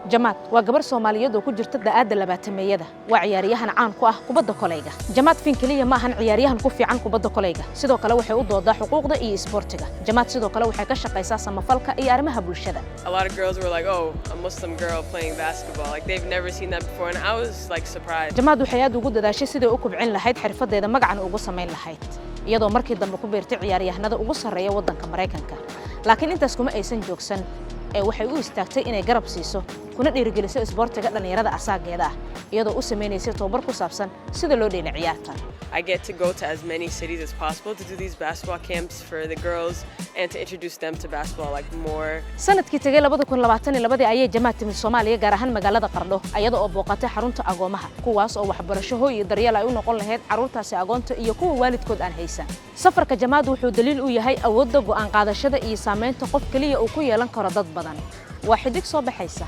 جماد وجبر سوماليات وكجرت دقاد لباتمية waa ciyaaryahan caan ku ah kubadda kolayga jamaad fin kaliya ma ahan ciyaaryahan ku fiican kubadda kolayga sidoo kale waxay u doodaa xuquuqda iyo isboortiga jamaad sidoo kale waxay ka shaqeysaa samafalka iyo arrimaha bulshada A lot of girls were like, "Oh, a Muslim girl playing basketball." Like they've never seen that before and I was like surprised. jamaad waxay aad ugu dadaashay sidii u kubcin lahayd xirfadeeda magacan ugu sameyn lahayd iyadoo markii dambe ku beertay ciyaaryahanada ugu sareeya wadanka Mareykanka laakiin intaas kuma aysan joogsan ee waxay u istaagtay inay garab siiso kuna dhiirigeliso isboortiga dhalinyarada asaageeda ah iyadoo u sameynaysa tababar ku saabsan sida loo dheelay ciyaarta I get to go to as many cities as possible to do these basketball camps for the girls and to introduce them to basketball like more. sanadkii tagay 2022 ayay jamaad timid Soomaaliya gaar ahaan magaalada Qardho iyadoo oo booqatay xarunta agoomaha kuwaas oo waxbarasho hooy iyo daryeel ay u noqon lahayd carruurtaasi agoonta iyo kuwa waalidkood aan haysan safarka jamaad wuxuu daliil u yahay awoodda go'aan qaadashada iyo saameynta qof kaliya uu ku yeelan karo dad badan waa xidig soo baxaysa